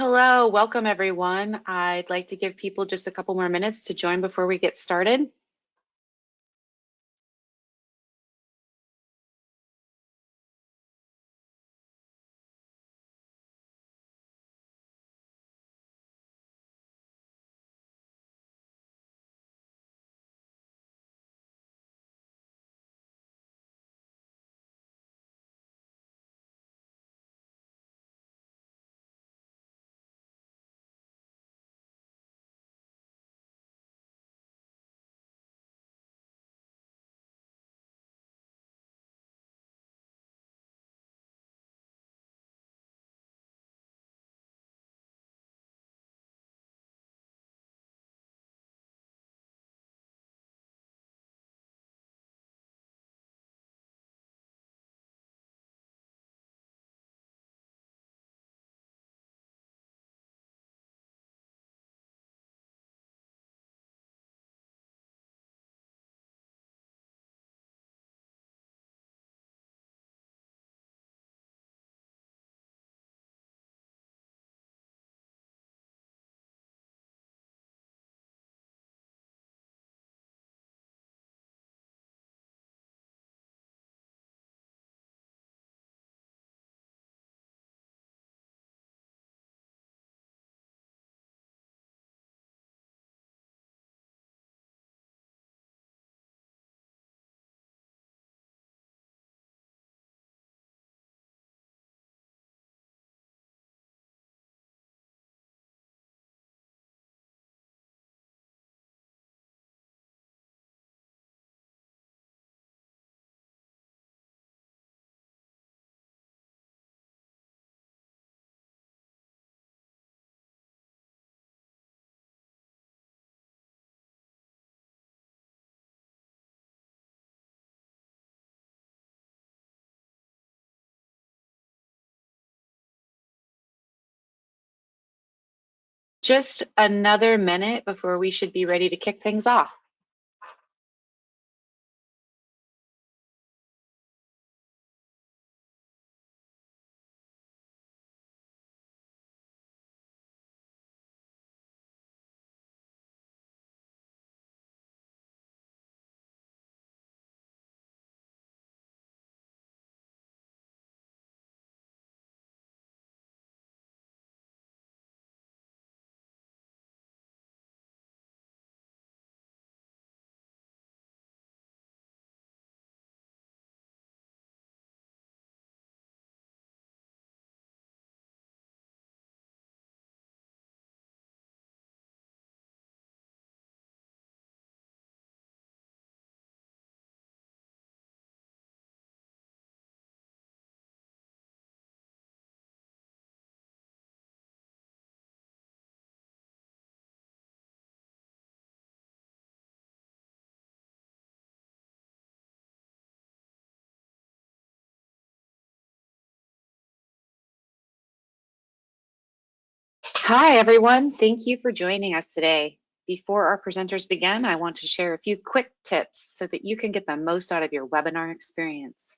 Hello, welcome everyone. I'd like to give people just a couple more minutes to join before we get started. Just another minute before we should be ready to kick things off. Hi everyone, thank you for joining us today. Before our presenters begin, I want to share a few quick tips so that you can get the most out of your webinar experience.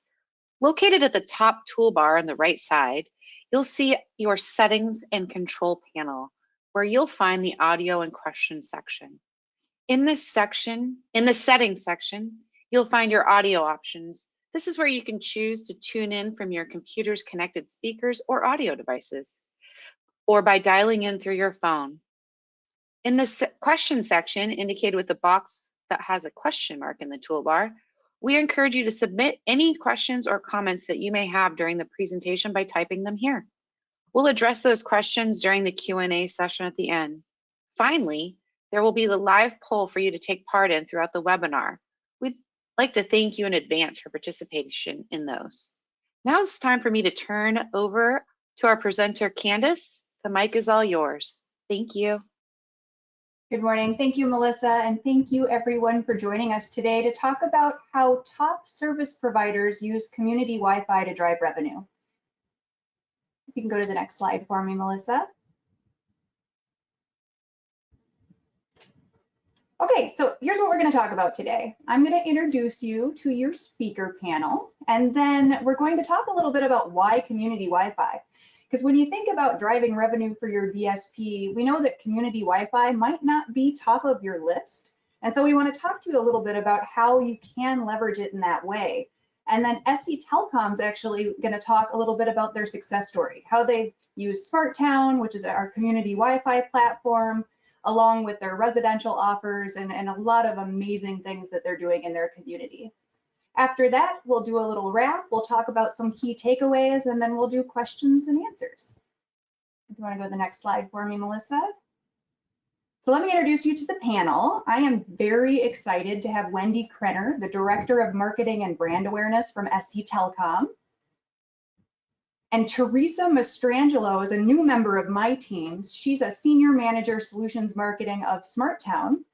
Located at the top toolbar on the right side, you'll see your settings and control panel, where you'll find the audio and questions section. In the settings section, you'll find your audio options. This is where you can choose to tune in from your computer's connected speakers or audio devices, or by dialing in through your phone. In the question section, indicated with the box that has a question mark in the toolbar, we encourage you to submit any questions or comments that you may have during the presentation by typing them here. We'll address those questions during the Q&A session at the end. Finally, there will be the live poll for you to take part in throughout the webinar. We'd like to thank you in advance for participation in those. Now it's time for me to turn over to our presenter, Candace. The mic is all yours. Thank you. Good morning. Thank you, Melissa, and thank you everyone for joining us today to talk about how top service providers use community Wi-Fi to drive revenue. You can go to the next slide for me, Melissa. Okay, so here's what we're going to talk about today. I'm going to introduce you to your speaker panel, and then we're going to talk a little bit about why community Wi-Fi. Because when you think about driving revenue for your DSP, we know that community Wi-Fi might not be top of your list. And so we want to talk to you a little bit about how you can leverage it in that way. And then SC Telecom's actually going to talk a little bit about their success story, how they've used Smart Town, which is our community Wi-Fi platform, along with their residential offers and a lot of amazing things that they're doing in their community. After that, we'll do a little wrap. We'll talk about some key takeaways, and then we'll do questions and answers. If you want to go to the next slide for me, Melissa. So let me introduce you to the panel. I am very excited to have Wendy Krenner, the Director of Marketing and Brand Awareness from SC Telecom. And Teresa Mastrangelo is a new member of my team. She's a Senior Manager Solutions Marketing of Smart Town.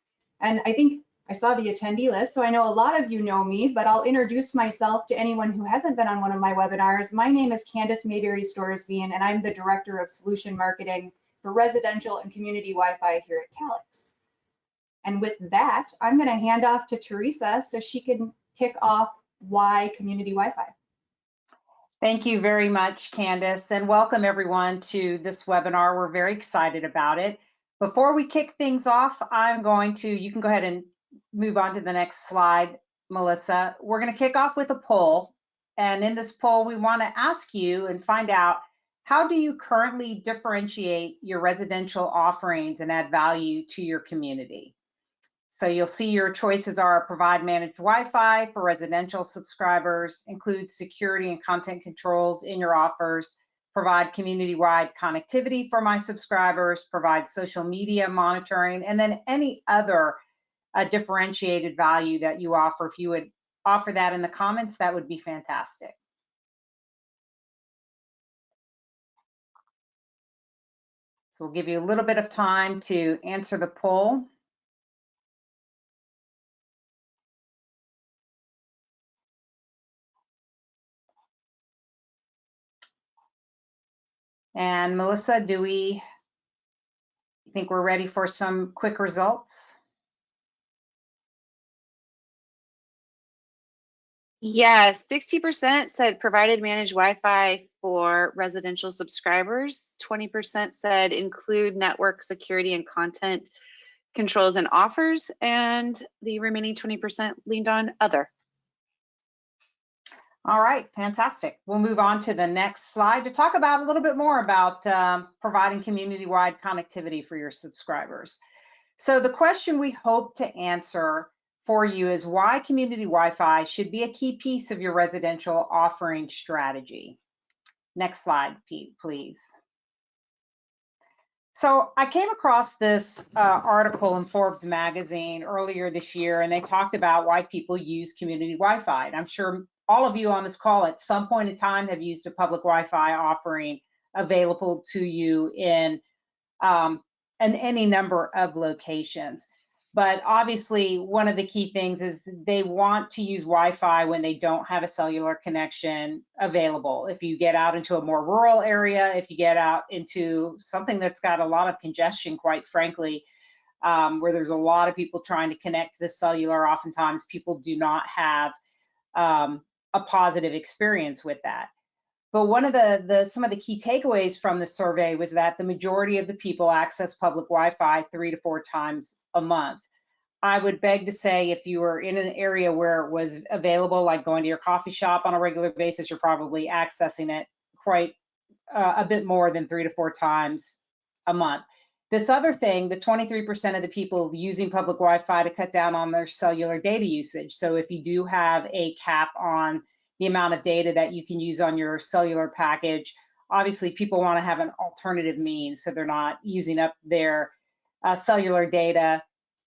And I think I saw the attendee list, so I know a lot of you know me, but I'll introduce myself to anyone who hasn't been on one of my webinars. My name is Candace Mayberry Storesveen, and I'm the Director of Solution Marketing for Residential and Community Wi-Fi here at Calix. And with that, I'm going to hand off to Teresa so she can kick off why Community Wi-Fi. Thank you very much, Candace, and welcome everyone to this webinar. We're very excited about it. Before we kick things off, you can go ahead and move on to the next slide, Melissa. We're going to kick off with a poll. And in this poll, we want to ask you and find out, how do you currently differentiate your residential offerings and add value to your community? So you'll see your choices are provide managed Wi-Fi for residential subscribers, include security and content controls in your offers, provide community-wide connectivity for my subscribers, provide social media monitoring, and then any other differentiated value that you offer. If you would offer that in the comments, that would be fantastic. So we'll give you a little bit of time to answer the poll. And Melissa, do we think we're ready for some quick results? Yes, 60% said provided managed Wi-Fi for residential subscribers. 20% said include network security and content controls and offers, and the remaining 20% leaned on other. All right, fantastic. We'll move on to the next slide to talk about a little bit more about providing community-wide connectivity for your subscribers. So the question we hope to answer for you is why community Wi-Fi should be a key piece of your residential offering strategy. Next slide, Pete, please. So I came across this article in Forbes magazine earlier this year, and they talked about why people use community Wi-Fi. And I'm sure all of you on this call at some point in time have used a public Wi-Fi offering available to you in any number of locations. But obviously, one of the key things is they want to use Wi-Fi when they don't have a cellular connection available. If you get out into a more rural area, if you get out into something that's got a lot of congestion, quite frankly, where there's a lot of people trying to connect to the cellular, oftentimes people do not have a positive experience with that. But one of some of the key takeaways from the survey was that the majority of the people access public Wi-Fi 3 to 4 times a month. I would beg to say if you were in an area where it was available, like going to your coffee shop on a regular basis, you're probably accessing it quite a bit more than 3 to 4 times a month. This other thing, the 23% of the people using public Wi-Fi to cut down on their cellular data usage. So if you do have a cap on the amount of data that you can use on your cellular package, obviously people want to have an alternative means so they're not using up their cellular data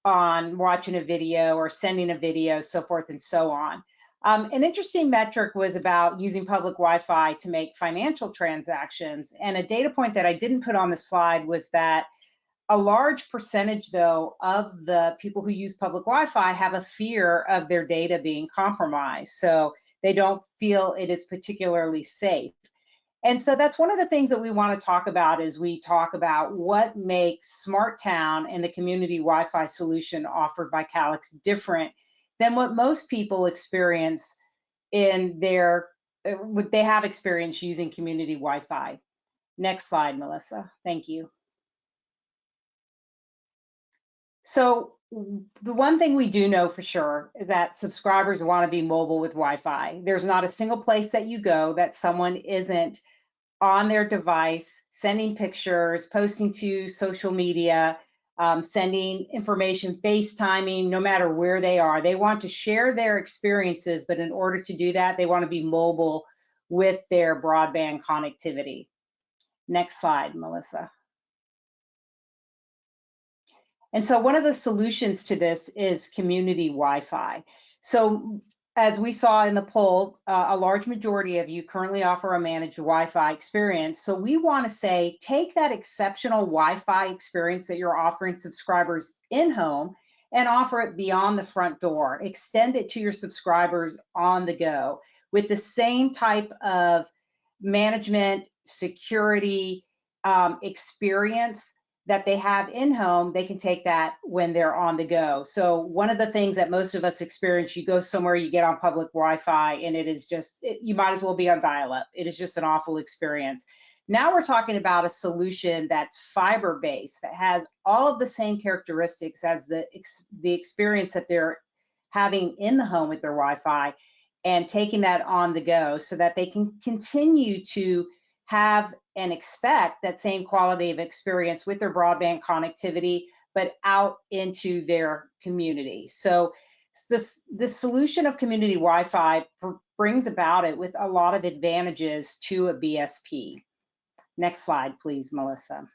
on watching a video or sending a video, so forth and so on. An interesting metric was about using public Wi-Fi to make financial transactions. And a data point that I didn't put on the slide was that a large percentage, though, of the people who use public Wi-Fi have a fear of their data being compromised. So they don't feel it is particularly safe. And so that's one of the things that we want to talk about as we talk about what makes Smart Town and the community Wi-Fi solution offered by Calix different than what most people experience in what they have experienced using community Wi-Fi. Next slide, Melissa. Thank you. So the one thing we do know for sure is that subscribers want to be mobile with Wi-Fi. There's not a single place that you go that someone isn't on their device, sending pictures, posting to social media, sending information, FaceTiming, no matter where they are. They want to share their experiences, but in order to do that, they want to be mobile with their broadband connectivity. Next slide, Melissa. And so one of the solutions to this is community Wi-Fi. So as we saw in the poll, a large majority of you currently offer a managed Wi-Fi experience. So we want to say, take that exceptional Wi-Fi experience that you're offering subscribers in-home and offer it beyond the front door. Extend it to your subscribers on the go with the same type of management, security, experience that they have in-home. They can take that when they're on the go. So one of the things that most of us experience, you go somewhere, you get on public Wi-Fi, and it is just, you might as well be on dial-up. It is just an awful experience. Now we're talking about a solution that's fiber-based, that has all of the same characteristics as the experience that they're having in the home with their Wi-Fi, and taking that on the go so that they can continue to have and expect that same quality of experience with their broadband connectivity, but out into their community. So this solution of community Wi-Fi brings about it with a lot of advantages to a BSP. Next slide, please, Melissa.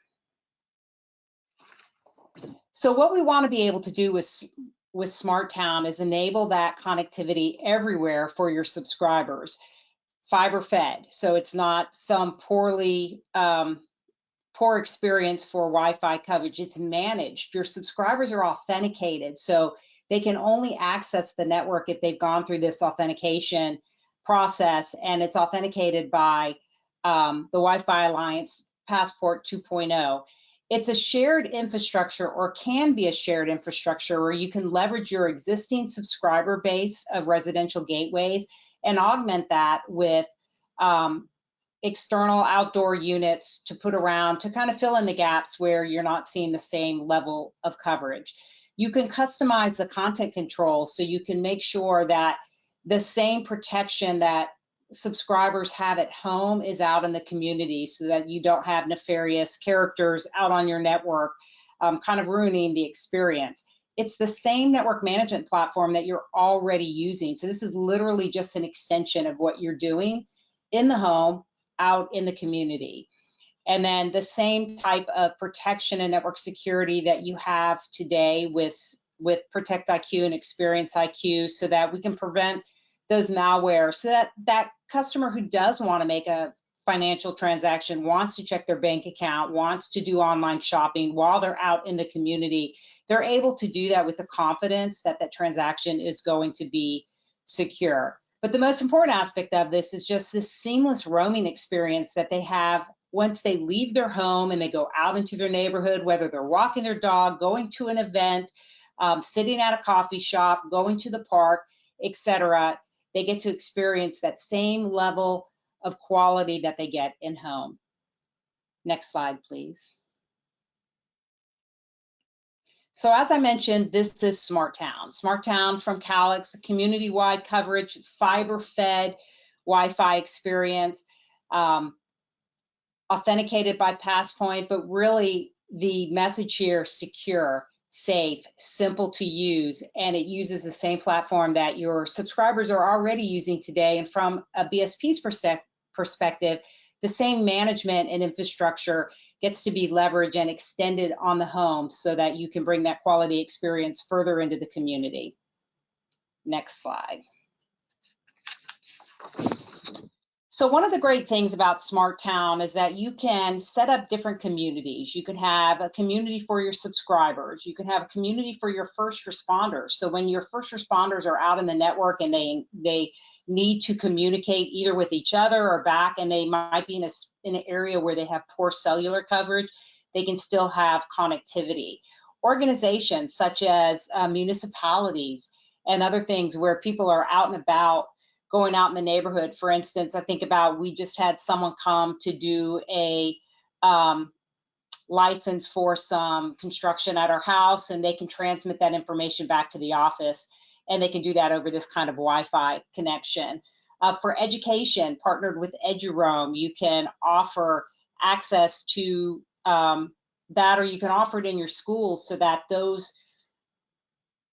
So what we want to be able to do with Smart Town is enable that connectivity everywhere for your subscribers. Fiber fed, so it's not some poor experience for Wi-Fi coverage. It's managed. Your subscribers are authenticated, so they can only access the network if they've gone through this authentication process, and it's authenticated by the Wi-Fi Alliance Passport 2.0. It's a shared infrastructure, or can be a shared infrastructure, where you can leverage your existing subscriber base of residential gateways and augment that with external outdoor units to put around to kind of fill in the gaps where you're not seeing the same level of coverage. You can customize the content controls so you can make sure that the same protection that subscribers have at home is out in the community, so that you don't have nefarious characters out on your network kind of ruining the experience. It's the same network management platform that you're already using. So this is literally just an extension of what you're doing in the home, out in the community. And then the same type of protection and network security that you have today with Protect IQ and Experience IQ, so that we can prevent those malware, so that that customer who does want to make a financial transaction, wants to check their bank account, wants to do online shopping while they're out in the community, they're able to do that with the confidence that that transaction is going to be secure. But the most important aspect of this is just this seamless roaming experience that they have once they leave their home and they go out into their neighborhood, whether they're walking their dog, going to an event, sitting at a coffee shop, going to the park, etc. They get to experience that same level of quality that they get in home. Next slide, please. So as I mentioned, this is Smart Town. Smart Town from Calix, a community-wide coverage, fiber-fed Wi-Fi experience, authenticated by Passpoint, but really the message here, secure, safe, simple to use, and it uses the same platform that your subscribers are already using today. And from a BSP's perspective, the same management and infrastructure gets to be leveraged and extended on the home, so that you can bring that quality experience further into the community. Next slide. So one of the great things about Smart Town is that you can set up different communities. You can have a community for your subscribers. You can have a community for your first responders. So when your first responders are out in the network and they need to communicate either with each other or back, and they might be in an area where they have poor cellular coverage, they can still have connectivity. Organizations such as municipalities and other things where people are out and about, going out in the neighborhood. For instance, I think about, we just had someone come to do a license for some construction at our house, and they can transmit that information back to the office, and they can do that over this kind of Wi-Fi connection. For education, partnered with EduRoam, you can offer access to that, or you can offer it in your schools so that those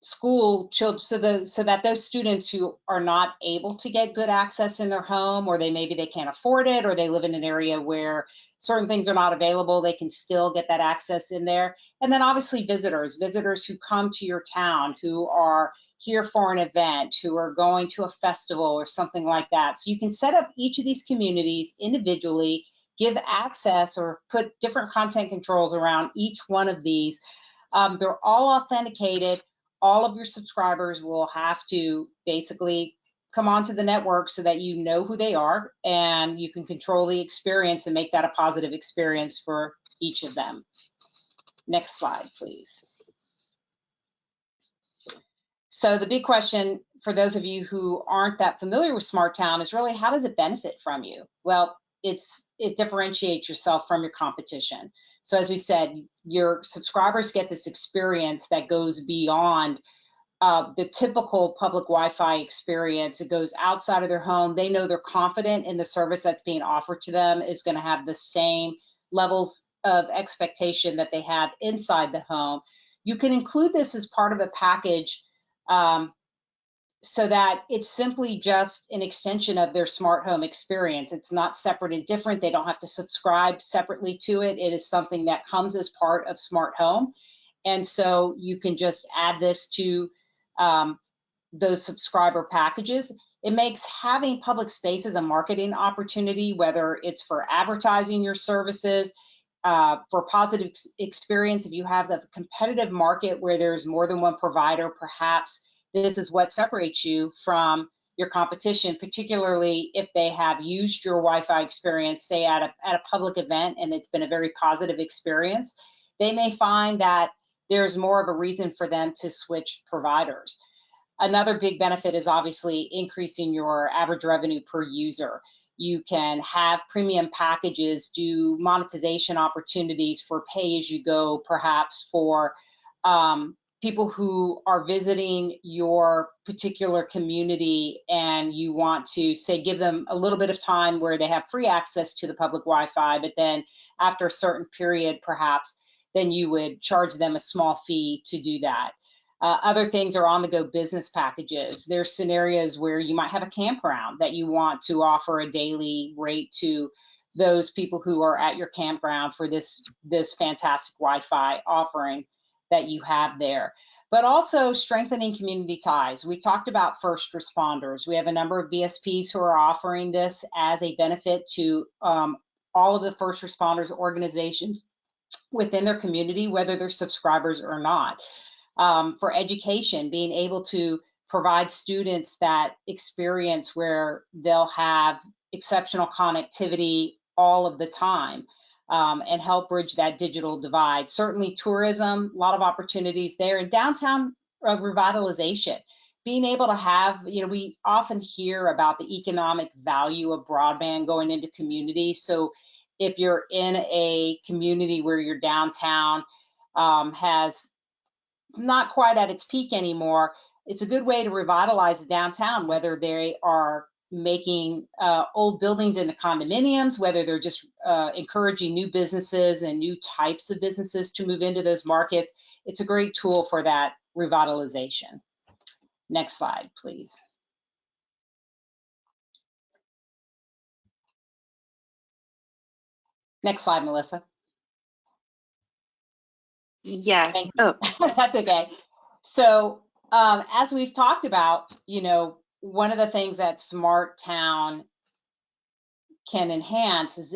school children, so that those students who are not able to get good access in their home, or maybe they can't afford it, or they live in an area where certain things are not available, they can still get that access in there. And then obviously visitors who come to your town, who are here for an event, who are going to a festival or something like that. So you can set up each of these communities individually, give access or put different content controls around each one of these. They're all authenticated. All of your subscribers will have to basically come onto the network so that you know who they are, and you can control the experience and make that a positive experience for each of them. Next slide, please. So the big question for those of you who aren't that familiar with Smart Town is really, how does it benefit from you? Well, it differentiates yourself from your competition. So as we said, your subscribers get this experience that goes beyond the typical public Wi-Fi experience. It goes outside of their home. They know they're confident in the service that's being offered to them is going to have the same levels of expectation that they have inside the home. You can include this as part of a package so that it's simply just an extension of their smart home experience. It's not separate and different. They don't have to subscribe separately to it. It is something that comes as part of smart home. And so you can just add this to those subscriber packages. It makes having public spaces a marketing opportunity, whether it's for advertising your services, for positive experience. If you have a competitive market where there's more than one provider, perhaps this is what separates you from your competition, particularly if they have used your Wi-Fi experience, say at a public event, and it's been a very positive experience. They may find that there's more of a reason for them to switch providers. Another big benefit is obviously increasing your average revenue per user. You can have premium packages, do monetization opportunities for pay-as-you-go, perhaps for people who are visiting your particular community, and you want to, say, give them a little bit of time where they have free access to the public Wi-Fi, but then after a certain period, perhaps, then you would charge them a small fee to do that. Other things are on-the-go business packages. There's scenarios where you might have a campground that you want to offer a daily rate to those people who are at your campground for this fantastic Wi-Fi offering that you have there. But also strengthening community ties. We talked about first responders. We have a number of BSPs who are offering this as a benefit to all of the first responders organizations within their community, whether they're subscribers or not. For education, being able to provide students that experience where they'll have exceptional connectivity all of the time, and help bridge that digital divide. Certainly tourism, a lot of opportunities there. And downtown revitalization, being able to have, we often hear about the economic value of broadband going into communities. So if you're in a community where your downtown has not quite at its peak anymore, it's a good way to revitalize the downtown, whether they are making old buildings into condominiums, whether they're just encouraging new businesses and new types of businesses to move into those markets. It's a great tool for that revitalization. Next slide, please. Next slide, Melissa. Yes. Thank you. Oh, That's okay. So as we've talked about, one of the things that Smart Town can enhance is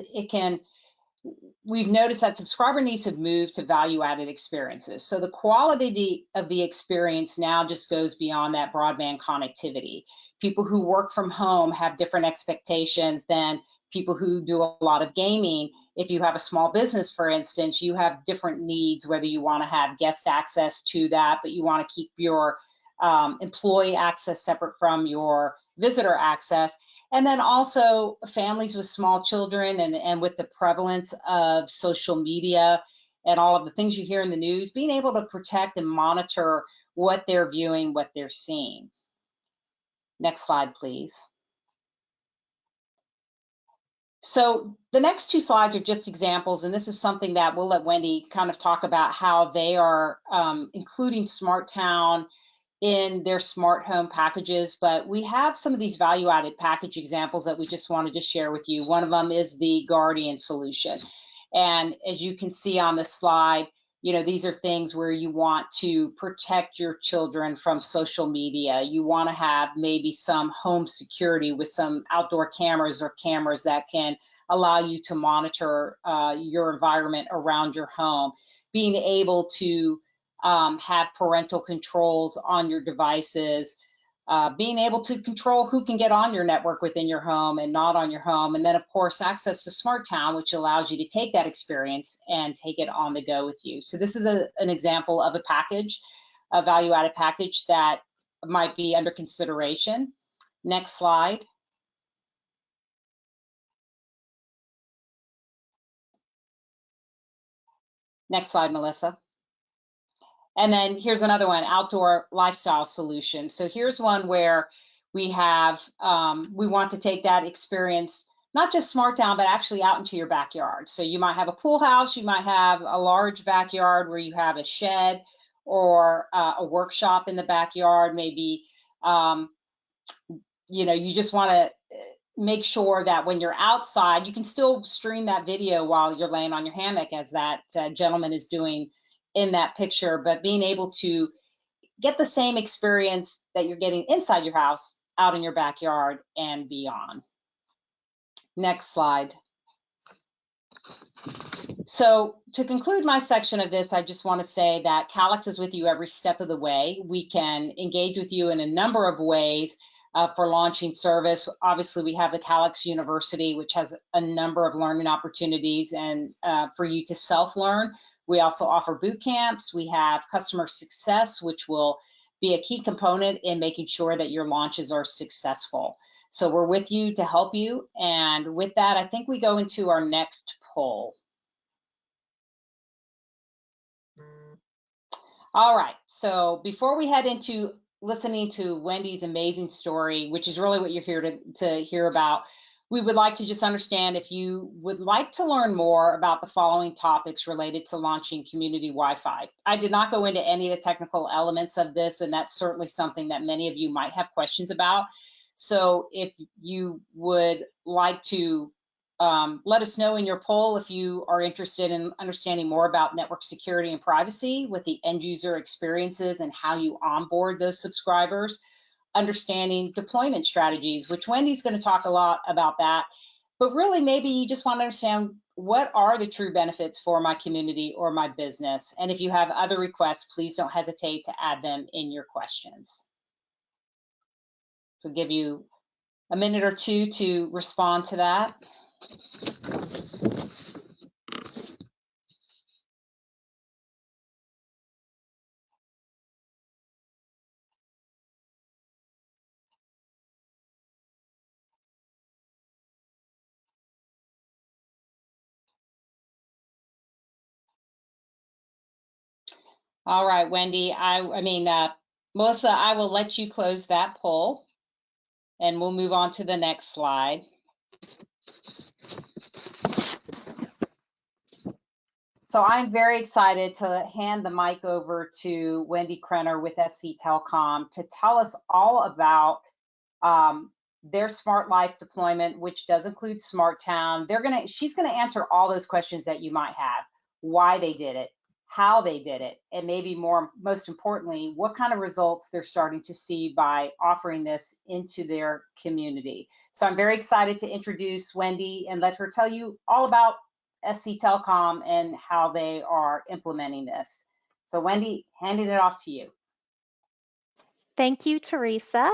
we've noticed that subscriber needs to move to value-added experiences. So the quality of the experience now just goes beyond that broadband connectivity. People who work from home have different expectations than people who do a lot of gaming. If you have a small business, for instance, you have different needs, whether you want to have guest access to that, but you want to keep your employee access separate from your visitor access. And then also families with small children and with the prevalence of social media and all of the things you hear in the news, being able to protect and monitor what they're viewing, what they're seeing. Next slide, please. So the next two slides are just examples, and this is something that we'll let Wendy kind of talk about how they are including Smart Town in their smart home packages, but we have some of these value-added package examples that we just wanted to share with you. One of them is the Guardian solution. And as you can see on the slide, you know, these are things where you want to protect your children from social media. You want to have maybe some home security with some outdoor cameras or cameras that can allow you to monitor your environment around your home. Being able to have parental controls on your devices, being able to control who can get on your network within your home and not on your home. And then of course, access to Smart Town, which allows you to take that experience and take it on the go with you. So this is an example of a package, a value-added package that might be under consideration. Next slide. Next slide, Melissa. And then here's another one, outdoor lifestyle solution. So here's one where we have, we want to take that experience, not just Smart Town, but actually out into your backyard. So you might have a pool house, you might have a large backyard where you have a shed or a workshop in the backyard. Maybe, you know, you just want to make sure that when you're outside, you can still stream that video while you're laying on your hammock, as that gentleman is doing in that picture, but being able to get the same experience that you're getting inside your house, out in your backyard and beyond. Next slide. So to conclude my section of this, I just want to say that Calix is with you every step of the way. We can engage with you in a number of ways for launching service. Obviously, we have the Calix University, which has a number of learning opportunities and for you to self-learn. We also offer boot camps. We have customer success, which will be a key component in making sure that your launches are successful. So we're with you to help you. And with that, I think we go into our next poll. All right, so before we head into listening to Wendy's amazing story, which is really what you're here to hear about, we would like to just understand if you would like to learn more about the following topics related to launching community Wi-Fi. I did not go into any of the technical elements of this, and that's certainly something that many of you might have questions about. So if you would like to let us know in your poll if you are interested in understanding more about network security and privacy with the end user experiences and how you onboard those subscribers, understanding deployment strategies, which Wendy's going to talk a lot about that. But really, maybe you just want to understand what are the true benefits for my community or my business. And if you have other requests, please don't hesitate to add them in your questions. So give you a minute or two to respond to that. All right, Wendy, Melissa, I will let you close that poll and we'll move on to the next slide. So I'm very excited to hand the mic over to Wendy Krenner with SC Telecom to tell us all about their Smart Life deployment, which does include Smart Town. She's gonna answer all those questions that you might have, why they did it, how they did it, and maybe most importantly, what kind of results they're starting to see by offering this into their community. So I'm very excited to introduce Wendy and let her tell you all about SC Telecom and how they are implementing this. So Wendy, handing it off to you. Thank you, Teresa.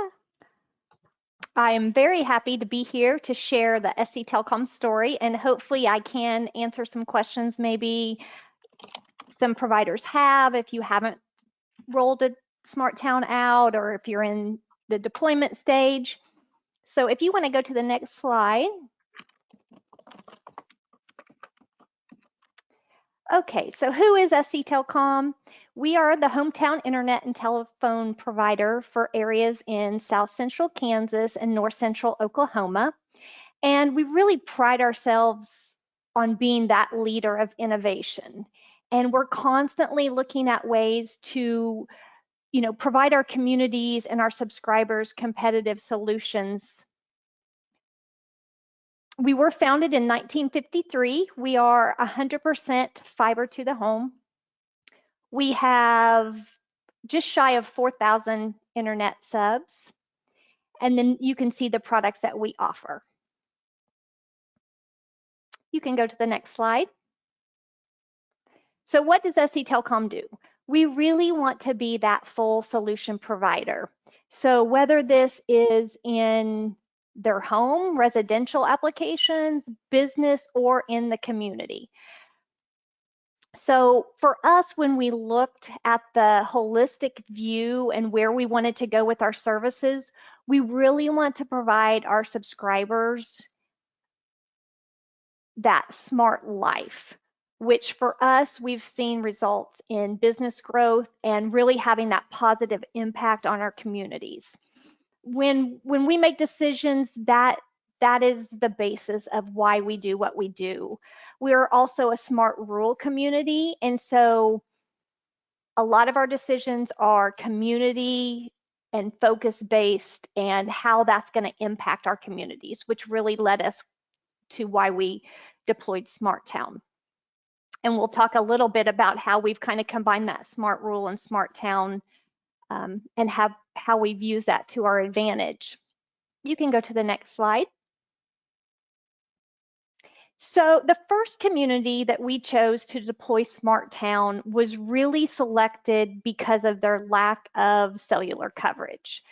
I am very happy to be here to share the SC Telecom story, and hopefully I can answer some questions maybe some providers have if you haven't rolled a Smart Town out or if you're in the deployment stage. So if you want to go to the next slide. Okay, so who is SC Telecom? We are the hometown internet and telephone provider for areas in South Central Kansas and North Central Oklahoma. And we really pride ourselves on being that leader of innovation. And we're constantly looking at ways to, provide our communities and our subscribers competitive solutions. We were founded in 1953. We are 100% fiber to the home. We have just shy of 4,000 internet subs. And then you can see the products that we offer. You can go to the next slide. So what does SC Telecom do? We really want to be that full solution provider. So whether this is in their home, residential applications, business, or in the community. So for us, when we looked at the holistic view and where we wanted to go with our services, we really want to provide our subscribers that smart life, which for us, we've seen results in business growth and really having that positive impact on our communities. When we make decisions, that is the basis of why we do what we do. We are also a smart rural community, and so a lot of our decisions are community and focus based and how that's going to impact our communities, which really led us to why we deployed Smart Town. And we'll talk a little bit about how we've kind of combined that smart rural and smart town and how we've used that to our advantage. You can go to the next slide. So the first community that we chose to deploy Smart Town was really selected because of their lack of cellular coverage.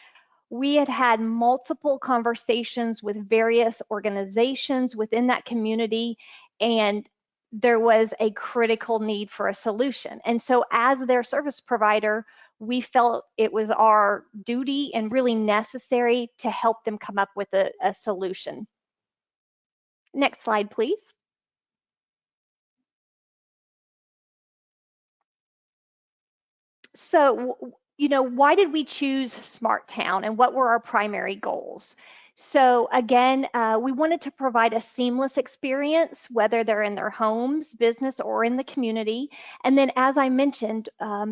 We had had multiple conversations with various organizations within that community, and there was a critical need for a solution. And so as their service provider, we felt it was our duty and really necessary to help them come up with a solution. Next slide, please. So, why did we choose Smart Town and what were our primary goals? So again, we wanted to provide a seamless experience, whether they're in their homes, business, or in the community. And then, as I mentioned,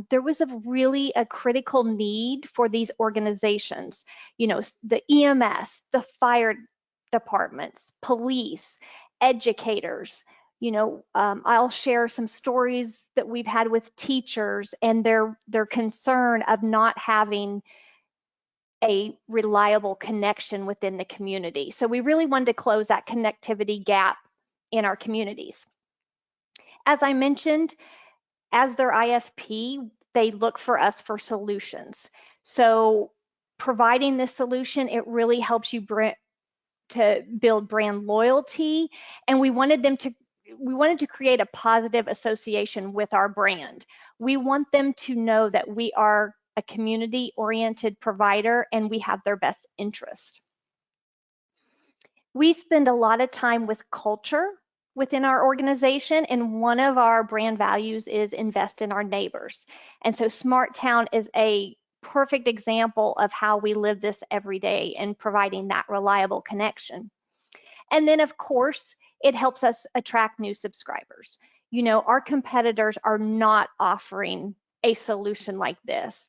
there was a critical need for these organizations, the EMS, the fire departments, police, educators. I'll share some stories that we've had with teachers and their concern of not having a reliable connection within the community. So we really wanted to close that connectivity gap in our communities. As I mentioned, as their ISP, they look for us for solutions. So providing this solution, it really helps you to build brand loyalty, and we wanted to create a positive association with our brand. We want them to know that we are a community-oriented provider and we have their best interest. We spend a lot of time with culture within our organization, and one of our brand values is invest in our neighbors. And so Smart Town is a perfect example of how we live this every day and providing that reliable connection. And then, of course, it helps us attract new subscribers. Our competitors are not offering a solution like this.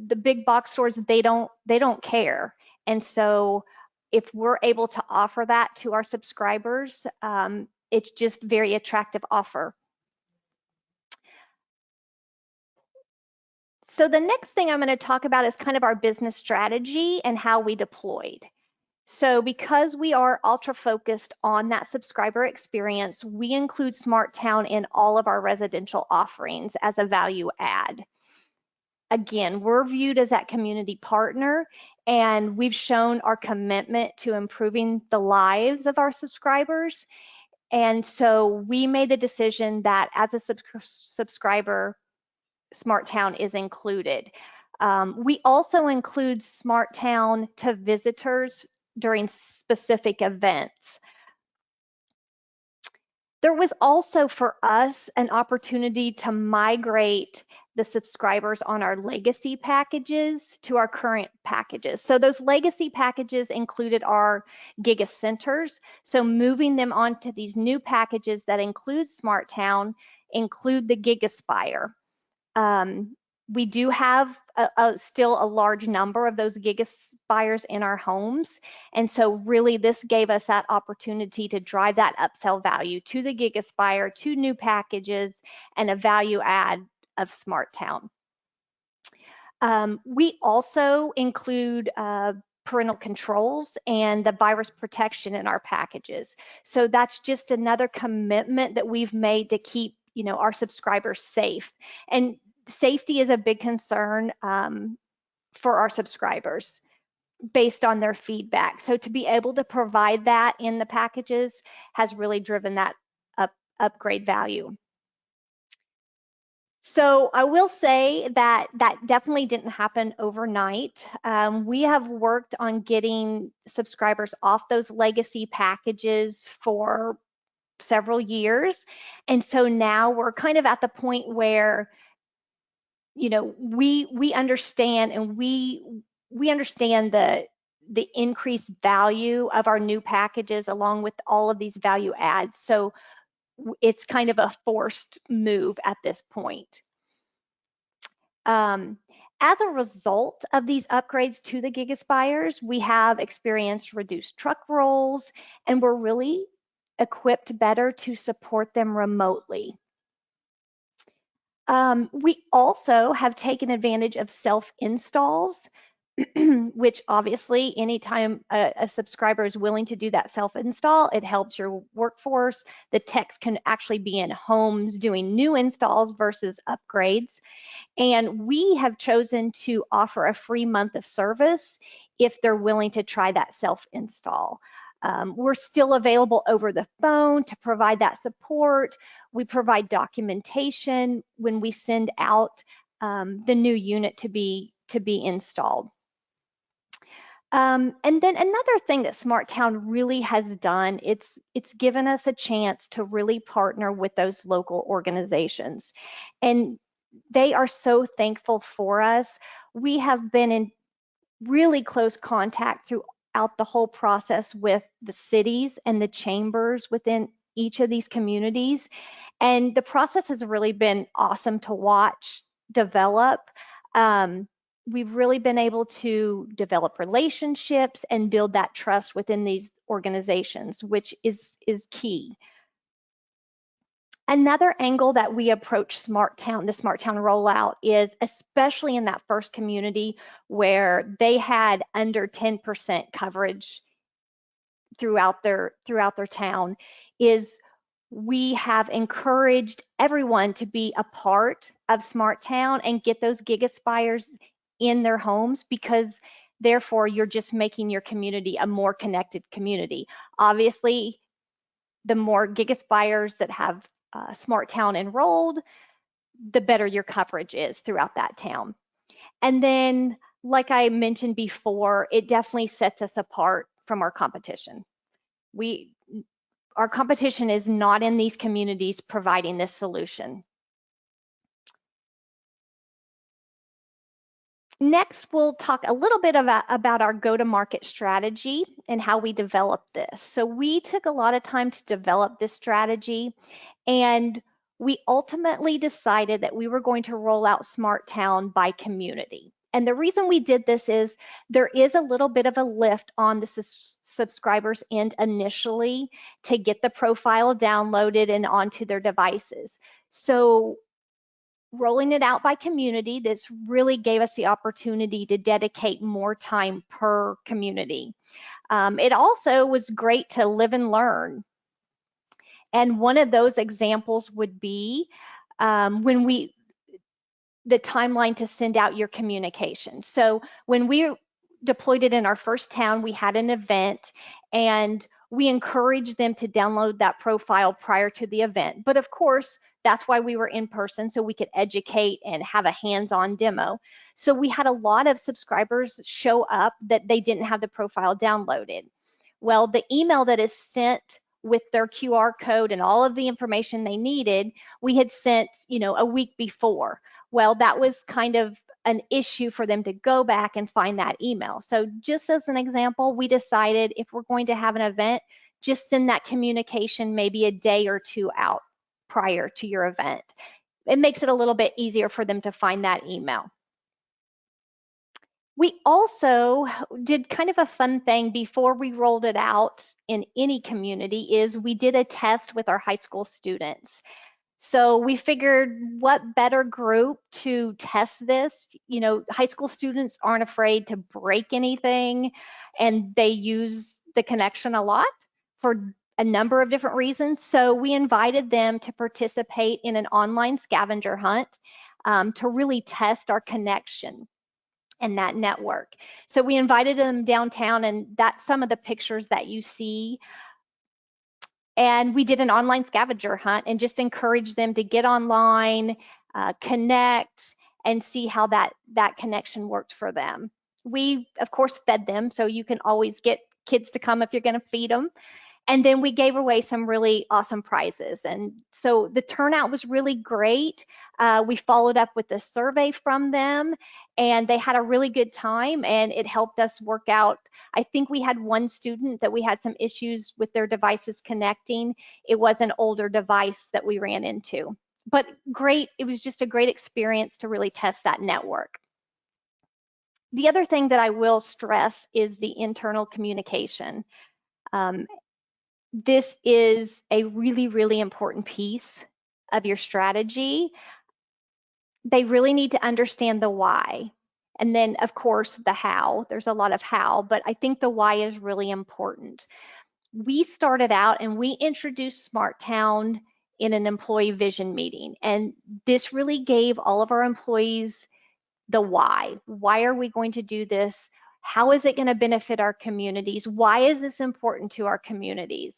The big box stores, they don't care. And so if we're able to offer that to our subscribers, it's just very attractive offer. So the next thing I'm going to talk about is kind of our business strategy and how we deployed. So because we are ultra focused on that subscriber experience, we include Smart Town in all of our residential offerings as a value add. Again, we're viewed as that community partner, and we've shown our commitment to improving the lives of our subscribers. And so we made the decision that as a subscriber, Smart Town is included. We also include Smart Town to visitors during specific events. There was also for us an opportunity to migrate the subscribers on our legacy packages to our current packages. So those legacy packages included our Giga Centers. So moving them onto these new packages that include Smart Town, include the GigaSpire. We do have still a large number of those GigaSpires in our homes. And so really this gave us that opportunity to drive that upsell value to the GigaSpire, to new packages, and a value add of Smart Town. We also include parental controls and the virus protection in our packages. So that's just another commitment that we've made to keep, you know, our subscribers safe. And safety is a big concern for our subscribers based on their feedback. So to be able to provide that in the packages has really driven that upgrade value. So I will say that that definitely didn't happen overnight. We have worked on getting subscribers off those legacy packages for several years. And so now we're kind of at the point where, you know, we understand, and we understand the increased value of our new packages along with all of these value adds. So it's kind of a forced move at this point. As a result of these upgrades to the GigaSpires, we have experienced reduced truck rolls, and we're really equipped better to support them remotely. We also have taken advantage of self-installs, which obviously anytime a subscriber is willing to do that self-install, it helps your workforce. The techs can actually be in homes doing new installs versus upgrades. And we have chosen to offer a free month of service if they're willing to try that self-install. We're still available over the phone to provide that support. We provide documentation when we send out the new unit to be installed. And then another thing that Smart Town really has done, it's given us a chance to really partner with those local organizations. And they are so thankful for us. We have been in really close contact throughout the whole process with the cities and the chambers within each of these communities. And the process has really been awesome to watch develop. We've really been able to develop relationships and build that trust within these organizations, which is key. Another angle that we approach the Smart Town rollout is, especially in that first community where they had under 10% coverage throughout their town, is we have encouraged everyone to be a part of Smart Town and get those GigaSpires in their homes, because therefore you're just making your community a more connected community. Obviously, the more GigaSpires that have Smart Town enrolled, the better your coverage is throughout that town. And then, like I mentioned before, it definitely sets us apart from our competition. Our competition is not in these communities providing this solution. Next, we'll talk a little bit about our go-to-market strategy and how we developed this. So we took a lot of time to develop this strategy, and we ultimately decided that we were going to roll out Smart Town by community. And the reason we did this is there is a little bit of a lift on the subscribers' end initially to get the profile downloaded and onto their devices. So rolling it out by community, this really gave us the opportunity to dedicate more time per community. It also was great to live and learn. And one of those examples would be the timeline to send out your communication. So when we deployed it in our first town, we had an event, and We encouraged them to download that profile prior to the event. But of course, that's why we were in person, so we could educate and have a hands-on demo. So we had a lot of subscribers show up that they didn't have the profile downloaded. Well, the email that is sent with their QR code and all of the information they needed, we had sent, a week before. Well, that was kind of an issue for them to go back and find that email. So just as an example, we decided if we're going to have an event, just send that communication maybe a day or two out prior to your event. It makes it a little bit easier for them to find that email. We also did kind of a fun thing before we rolled it out in any community is we did a test with our high school students. So we figured what better group to test this. High school students aren't afraid to break anything, and they use the connection a lot for a number of different reasons. So we invited them to participate in an online scavenger hunt to really test our connection and that network. So we invited them downtown, and that's some of the pictures that you see. And we did an online scavenger hunt and just encouraged them to get online, connect, and see how that connection worked for them. We, of course, fed them, so you can always get kids to come if you're going to feed them. And then we gave away some really awesome prizes. And so the turnout was really great. We followed up with a survey from them, and they had a really good time, and it helped us work out. I think we had one student that we had some issues with their devices connecting. It was an older device that we ran into. But great, it was just a great experience to really test that network. The other thing that I will stress is the internal communication. This is a really, really important piece of your strategy. They really need to understand the why. And then, of course, the how. There's a lot of how, but I think the why is really important. We started out and we introduced Smart Town in an employee vision meeting. And this really gave all of our employees the why. Why are we going to do this? How is it going to benefit our communities? Why is this important to our communities?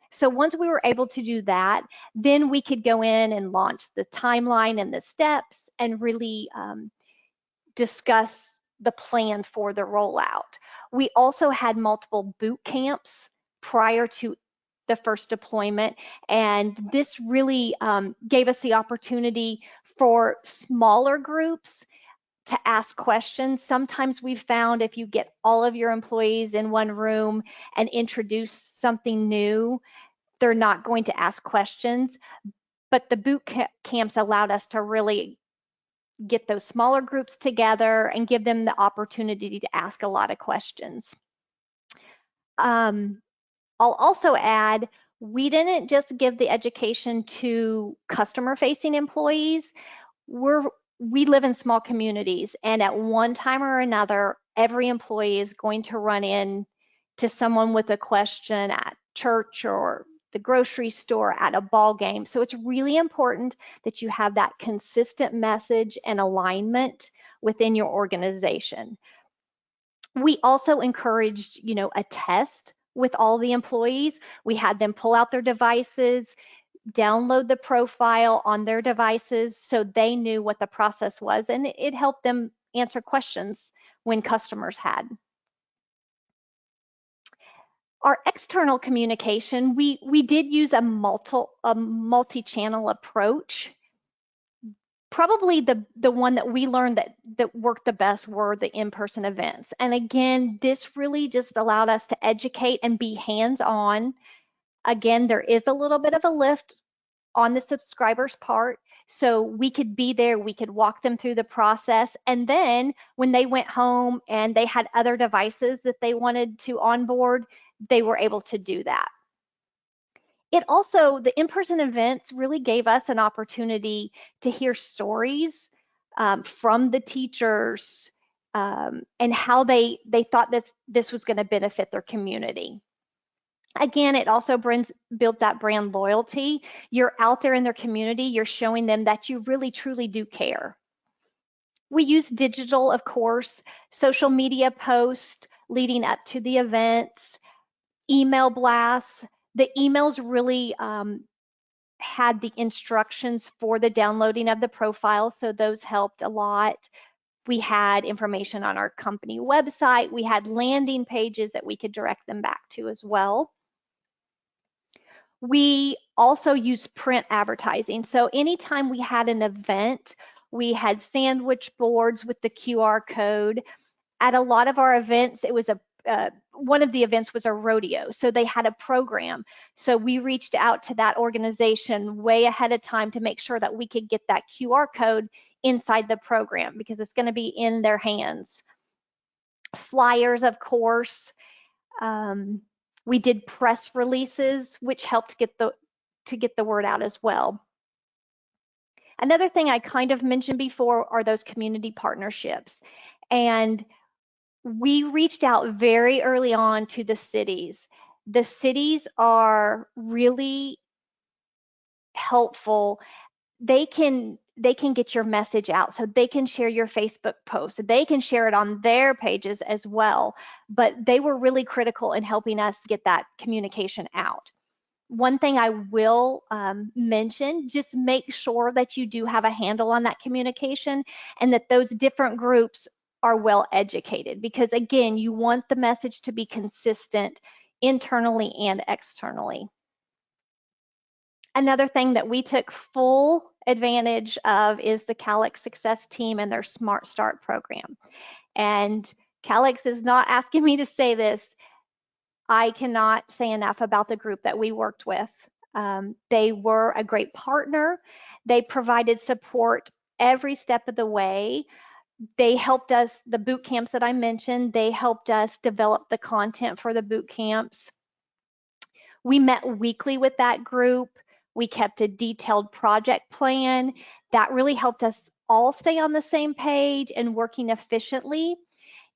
So once we were able to do that, then we could go in and launch the timeline and the steps and really discuss the plan for the rollout. We also had multiple boot camps prior to the first deployment, and this really gave us the opportunity for smaller groups to ask questions. Sometimes we found if you get all of your employees in one room and introduce something new, they're not going to ask questions. But the boot camps allowed us to really get those smaller groups together and give them the opportunity to ask a lot of questions. I'll also add, we didn't just give the education to customer-facing employees. We live in small communities, and at one time or another, every employee is going to run in to someone with a question at church or the grocery store, at a ball game. So it's really important that you have that consistent message and alignment within your organization. We also encouraged, a test with all the employees. We had them pull out their devices, download the profile on their devices so they knew what the process was, and it helped them answer questions when customers had. Our external communication, we did use a multi-channel approach. Probably the one that we learned that worked the best were the in-person events. And again, this really just allowed us to educate and be hands-on. Again, there is a little bit of a lift on the subscribers' part. So we could be there, we could walk them through the process. And then when they went home and they had other devices that they wanted to onboard, they were able to do that. It also, the in-person events really gave us an opportunity to hear stories from the teachers and how they thought that this was going to benefit their community. Again, it also built that brand loyalty. You're out there in their community, you're showing them that you really truly do care. We use digital, of course, social media posts leading up to the events, email blasts. The emails really had the instructions for the downloading of the profile, so those helped a lot. We had information on our company website. We had landing pages that we could direct them back to as well. We also use print advertising. So anytime we had an event, we had sandwich boards with the QR code. At a lot of our events, it was one of the events was a rodeo, so they had a program. So we reached out to that organization way ahead of time to make sure that we could get that QR code inside the program because it's going to be in their hands. Flyers, of course. We did press releases, which helped get the word out as well. Another thing I kind of mentioned before are those community partnerships. And we reached out very early on to the cities. The cities are really helpful. They can get your message out, so they can share your Facebook post. They can share it on their pages as well. But they were really critical in helping us get that communication out. One thing I will mention, just make sure that you do have a handle on that communication and that those different groups are well educated, because again, you want the message to be consistent internally and externally. Another thing that we took full advantage of is the Calix Success Team and their Smart Start program. And Calix is not asking me to say this. I cannot say enough about the group that we worked with. They were a great partner. They provided support every step of the way. They helped us, the boot camps that I mentioned, they helped us develop the content for the boot camps. We met weekly with that group. We kept a detailed project plan. That really helped us all stay on the same page and working efficiently.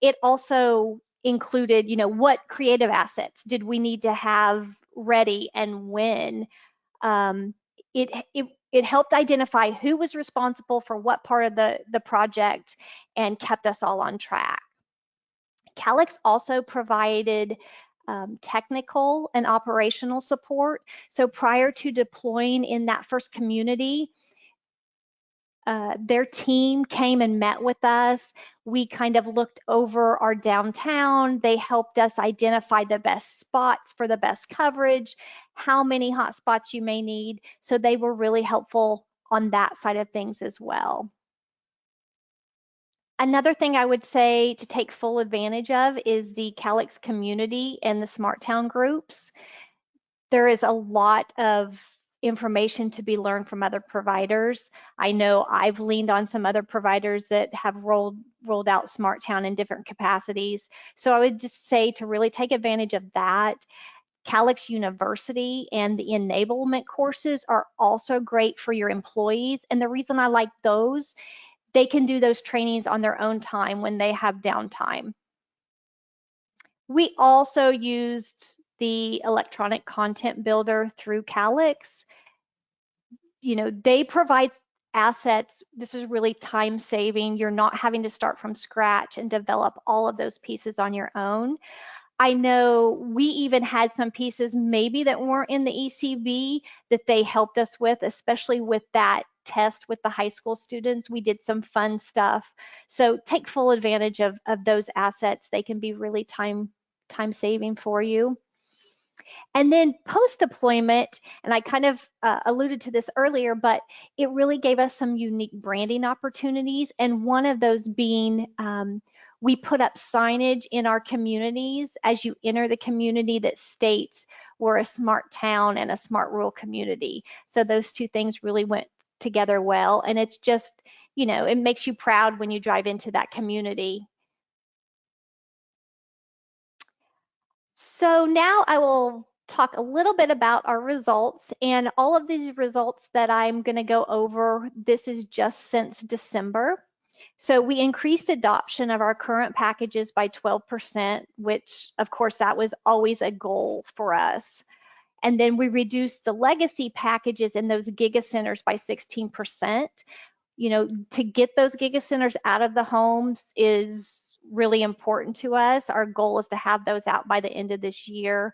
It also included, what creative assets did we need to have ready and when. It helped identify who was responsible for what part of the project and kept us all on track. Calix also provided technical and operational support. So prior to deploying in that first community, their team came and met with us. We kind of looked over our downtown. They helped us identify the best spots for the best coverage, how many hotspots you may need. So they were really helpful on that side of things as well. Another thing I would say to take full advantage of is the Calix community and the Smart Town groups. There is a lot of information to be learned from other providers. I know I've leaned on some other providers that have rolled out Smart Town in different capacities. So I would just say to really take advantage of that. Calix University and the enablement courses are also great for your employees. And the reason I like those, they can do those trainings on their own time when they have downtime. We also used the electronic content builder through Calix. They provide assets. This is really time saving. You're not having to start from scratch and develop all of those pieces on your own. I know we even had some pieces maybe that weren't in the ECB that they helped us with, especially with that test with the high school students. We did some fun stuff. So take full advantage of those assets. They can be really time saving for you. And then post-deployment, and I kind of alluded to this earlier, but it really gave us some unique branding opportunities. And one of those being, we put up signage in our communities as you enter the community that states we're a smart town and a smart rural community. So those two things really went together well. And it's just, it makes you proud when you drive into that community. So now I will talk a little bit about our results, and all of these results that I'm going to go over, this is just since December. So we increased adoption of our current packages by 12%, which of course that was always a goal for us. And then we reduced the legacy packages in those giga centers by 16%. To get those giga centers out of the homes is really important to us. Our goal is to have those out by the end of this year.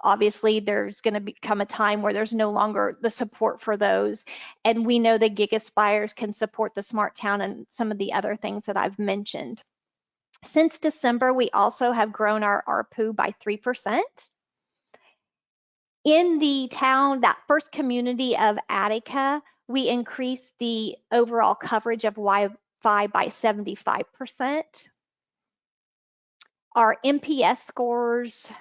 Obviously, there's going to become a time where there's no longer the support for those. And we know that Gig Aspires can support the Smart Town and some of the other things that I've mentioned. Since December, we also have grown our ARPU by 3%. In the town, that first community of Attica, we increased the overall coverage of Wi-Fi by 75%. Our NPS scores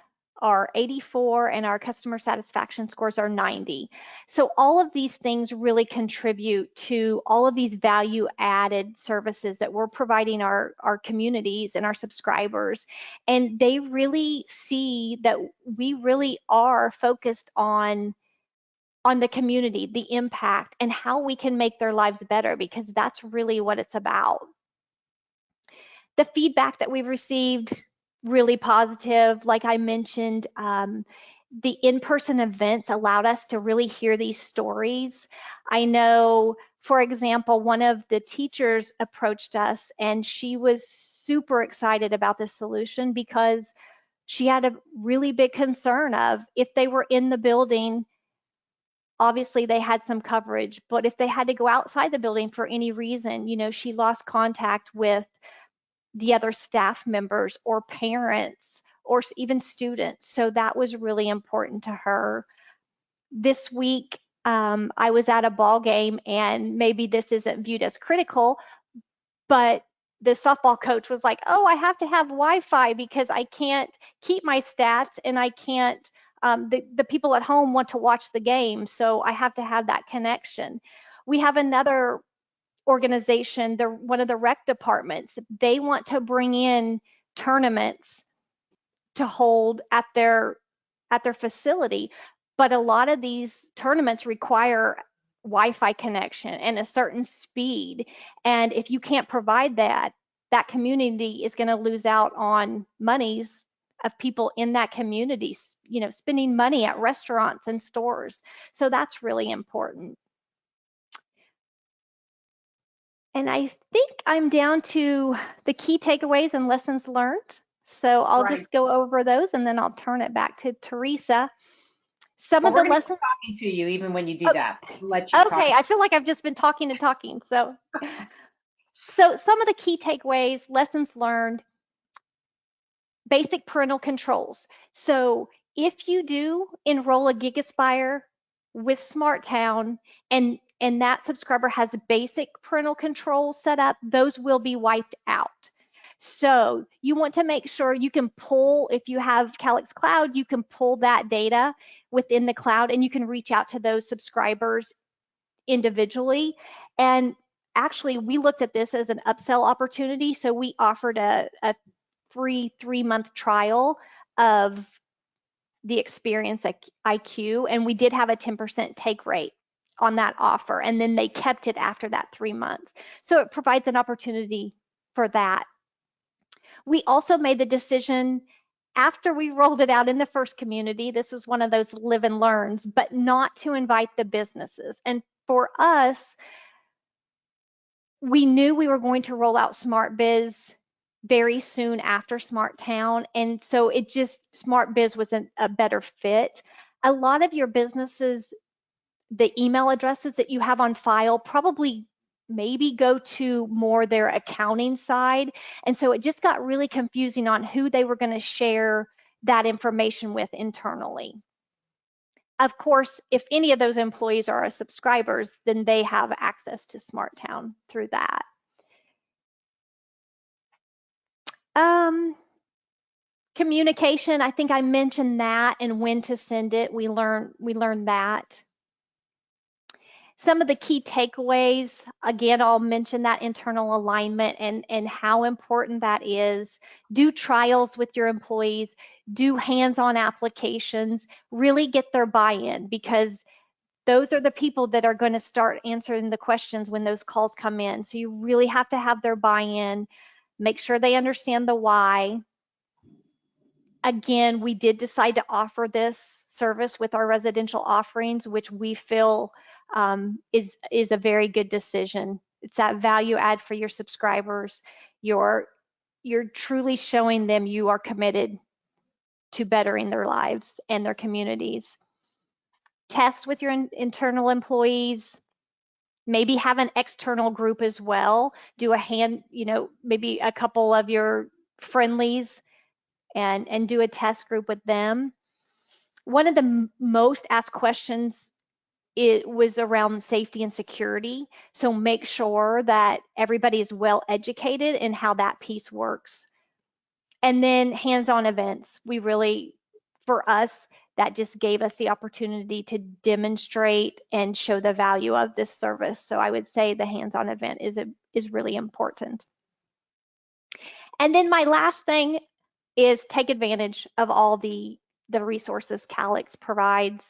are 84 and our customer satisfaction scores are 90. So all of these things really contribute to all of these value added services that we're providing our communities and our subscribers. And they really see that we really are focused on the community, the impact, and how we can make their lives better, because that's really what it's about. The feedback that we've received, really positive. Like I mentioned, the in-person events allowed us to really hear these stories. I know, for example, one of the teachers approached us and she was super excited about this solution because she had a really big concern of if they were in the building, obviously they had some coverage, but if they had to go outside the building for any reason, you know, she lost contact with the other staff members or parents or even students. So that was really important to her. This week, I was at a ball game, and maybe this isn't viewed as critical, but the softball coach was like, oh, I have to have Wi-Fi because I can't keep my stats and I can't, the people at home want to watch the game, so I have to have that connection. We have another organization, one of the rec departments, they want to bring in tournaments to hold at their facility, but a lot of these tournaments require Wi-Fi connection and a certain speed, and if you can't provide that, that community is going to lose out on monies of people in that community, you know, spending money at restaurants and stores. So that's really important. And I think I'm down to the key takeaways and lessons learned. So I'll just go over those and then I'll turn it back to Teresa. Some of the lessons. Talking to you even when you do that. Let you okay, talk. I feel like I've just been talking and talking. So some of the key takeaways, lessons learned, basic parental controls. So if you do enroll a Gig Aspire with Smart Town and that subscriber has basic parental controls set up, those will be wiped out. So you want to make sure you can pull, if you have Calix Cloud, you can pull that data within the cloud and you can reach out to those subscribers individually. And actually, we looked at this as an upsell opportunity. So we offered a free 3-month trial of the Experience IQ, and we did have a 10% take rate on that offer, and then they kept it after that 3 months. So it provides an opportunity for that. We also made the decision after we rolled it out in the first community, this was one of those live and learns, but not to invite the businesses. And for us, we knew we were going to roll out Smart Biz very soon after Smart Town. And so Smart Biz was a better fit. A lot of your businesses, the email addresses that you have on file probably maybe go to more their accounting side. And so it just got really confusing on who they were going to share that information with internally. Of course, if any of those employees are subscribers, then they have access to Smart Town through that. Communication, I think I mentioned that, and when to send it. We learned that. Some of the key takeaways, again, I'll mention that internal alignment and how important that is. Do trials with your employees, do hands-on applications, really get their buy-in, because those are the people that are going to start answering the questions when those calls come in. So you really have to have their buy-in, make sure they understand the why. Again, we did decide to offer this service with our residential offerings, which we feel is a very good decision. It's that value add for your subscribers. You're truly showing them you are committed to bettering their lives and their communities. Test with your internal employees, maybe have an external group as well. Do a hand, maybe a couple of your friendlies and do a test group with them. One of the most asked questions it was around safety and security. So make sure that everybody is well educated in how that piece works. And then hands-on events. For us, that just gave us the opportunity to demonstrate and show the value of this service. So I would say the hands-on event is really important. And then my last thing is take advantage of all the resources Calix provides.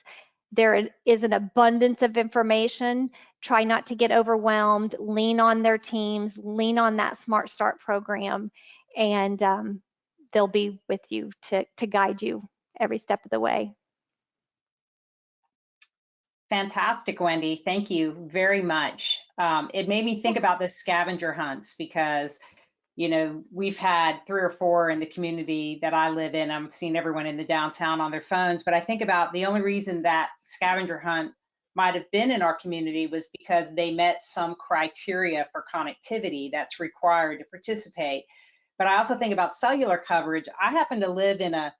There is an abundance of information. Try not to get overwhelmed. Lean on their teams. Lean on that Smart Start program, and they'll be with you to guide you every step of the way. Fantastic, Wendy. Thank you very much. It made me think about those scavenger hunts because, we've had 3 or 4 in the community that I live in. I'm seeing everyone in the downtown on their phones, but I think about the only reason that scavenger hunt might have been in our community was because they met some criteria for connectivity that's required to participate. But I also think about cellular coverage. I happen to live in a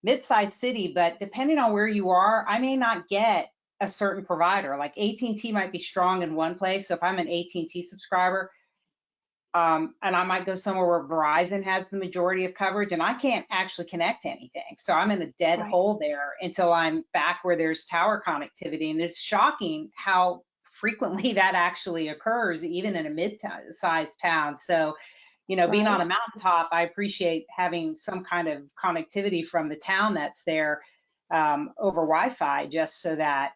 mid-sized city, but depending on where you are, I may not get a certain provider. Like AT&T might be strong in one place. So if I'm an AT&T subscriber, and I might go somewhere where Verizon has the majority of coverage and I can't actually connect to anything. So I'm in a dead hole there until I'm back where there's tower connectivity. And it's shocking how frequently that actually occurs, even in a mid-sized town. So, being on a mountaintop, I appreciate having some kind of connectivity from the town that's there over Wi-Fi, just so that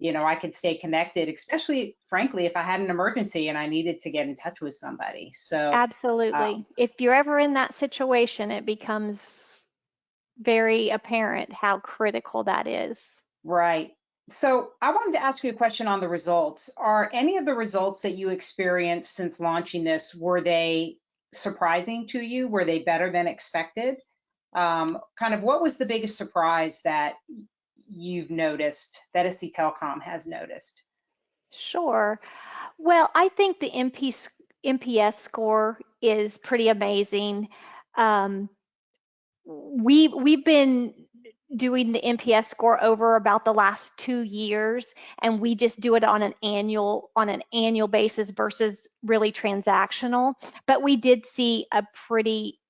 I could stay connected, especially, frankly, if I had an emergency and I needed to get in touch with somebody. So absolutely. If you're ever in that situation, it becomes very apparent how critical that is. Right. So I wanted to ask you a question on the results. Are any of the results that you experienced since launching this, were they surprising to you? Were they better than expected? Kind of what was the biggest surprise that you've noticed, that SC Telecom has noticed? Sure. Well, I think the NPS score is pretty amazing. We've been doing the NPS score over about the last 2 years, and we just do it on an annual basis versus really transactional. But we did see a pretty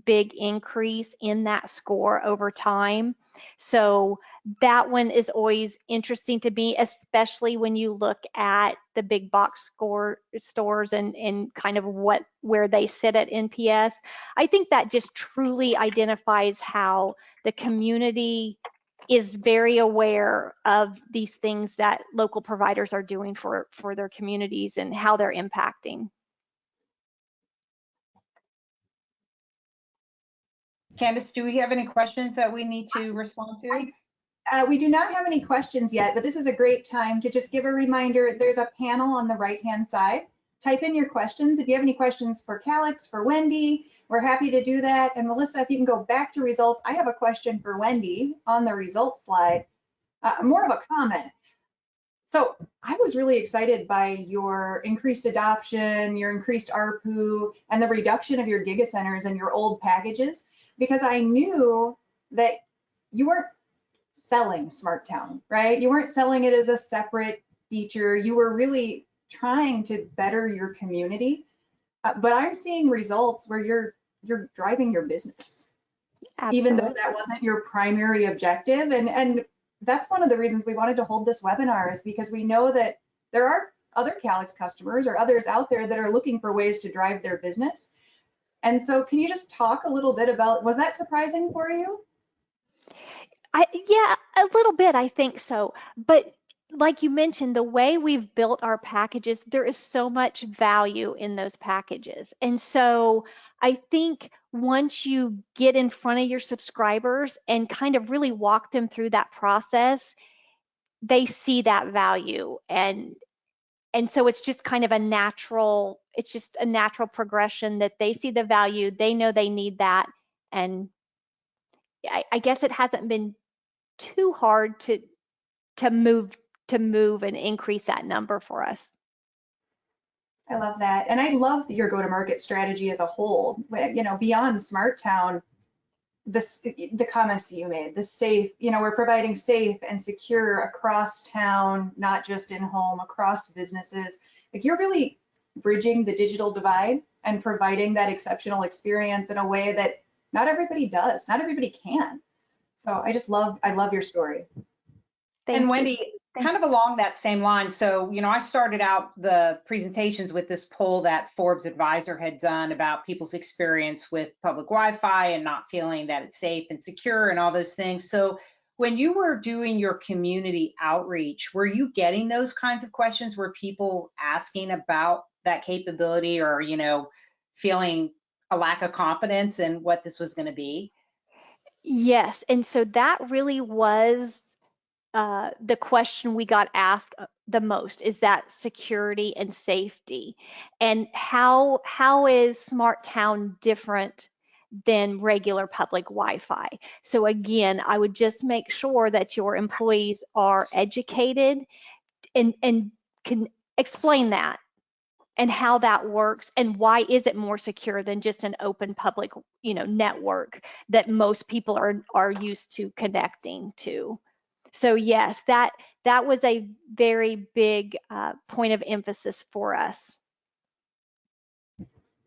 big increase in that score over time. So that one is always interesting to me, especially when you look at the big box stores and kind of where they sit at NPS. I think that just truly identifies how the community is very aware of these things that local providers are doing for their communities and how they're impacting. Candace, do we have any questions that we need to respond to? We do not have any questions yet, but this is a great time to just give a reminder. There's a panel on the right-hand side. Type in your questions. If you have any questions for Calix, for Wendy, we're happy to do that. And Melissa, if you can go back to results, I have a question for Wendy on the results slide, more of a comment. So I was really excited by your increased adoption, your increased ARPU, and the reduction of your gigacenters and your old packages, because I knew that you weren't selling Smart Town, right? You weren't selling it as a separate feature. You were really trying to better your community. But I'm seeing results where you're driving your business, Absolutely. even though that wasn't your primary objective. And that's one of the reasons we wanted to hold this webinar, is because we know that there are other Calix customers or others out there that are looking for ways to drive their business. And so can you just talk a little bit about, was that surprising for you? Yeah, a little bit, I think so. But like you mentioned, the way we've built our packages, there is so much value in those packages. And so I think once you get in front of your subscribers and kind of really walk them through that process, they see that value. And so it's just kind of a natural it's just a natural progression that they see the value, they know they need that. And I guess it hasn't been too hard to move and increase that number for us. I love that. And I love your go-to-market strategy as a whole. You know, beyond Smart Town, the comments you made, the safe, you know, we're providing safe and secure across town, not just in home, across businesses. Like, you're really bridging the digital divide and providing that exceptional experience in a way that not everybody does, not everybody can. So I love your story. Thank And you. Wendy, kind of along that same line, so, you know, I started out the presentations with this poll that Forbes Advisor had done about people's experience with public Wi-Fi and not feeling that it's safe and secure and all those things. So when you were doing your community outreach, were you getting those kinds of questions? Were people asking about that capability, or, you know, feeling a lack of confidence in what this was going to be? Yes, and so that really was the question we got asked the most, is that security and safety, and how is Smart Town different than regular public Wi-Fi? So again, I would just make sure that your employees are educated and can explain that and how that works, and why is it more secure than just an open public, you know, network that most people are used to connecting to. So yes, that was a very big point of emphasis for us.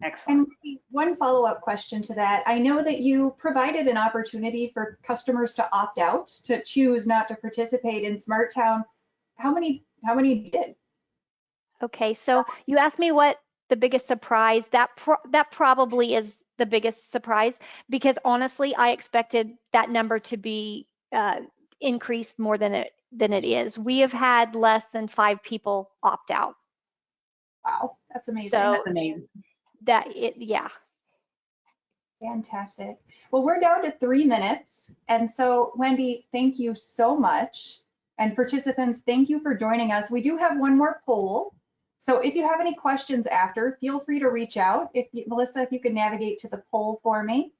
Excellent. And one follow-up question to that. I know that you provided an opportunity for customers to opt out, to choose not to participate in Smart Town. How many did? Okay, so you asked me what the biggest surprise. That probably is the biggest surprise, because honestly, I expected that number to be increased more than it is. We have had less than 5 people opt out. Wow, that's amazing. So That's amazing. Yeah. Fantastic. Well, we're down to 3 minutes. And so, Wendy, thank you so much. And participants, thank you for joining us. We do have one more poll. So if you have any questions after, feel free to reach out. Melissa, if you could navigate to the poll for me.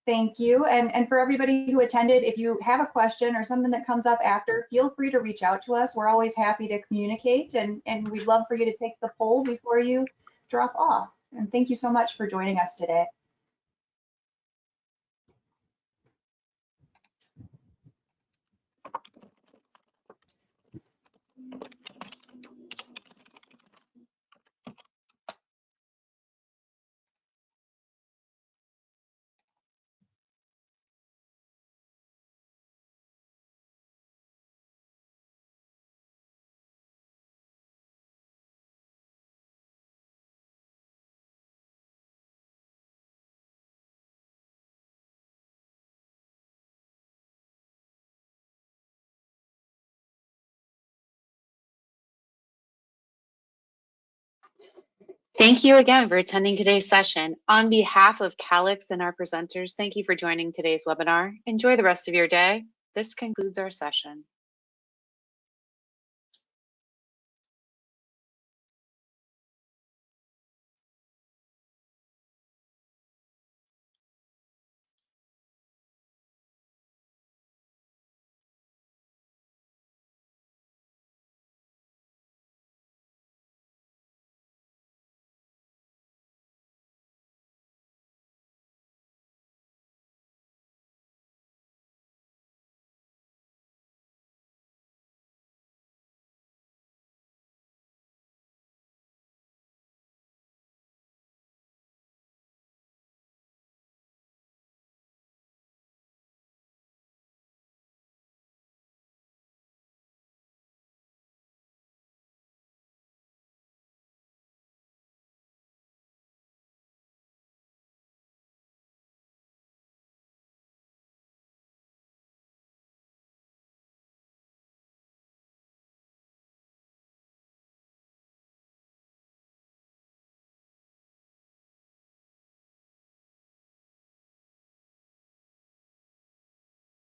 Thank you. And for everybody who attended, if you have a question or something that comes up after, feel free to reach out to us. We're always happy to communicate, and we'd love for you to take the poll before you drop off. And thank you so much for joining us today. Thank you again for attending today's session. On behalf of Calix and our presenters, thank you for joining today's webinar. Enjoy the rest of your day. This concludes our session.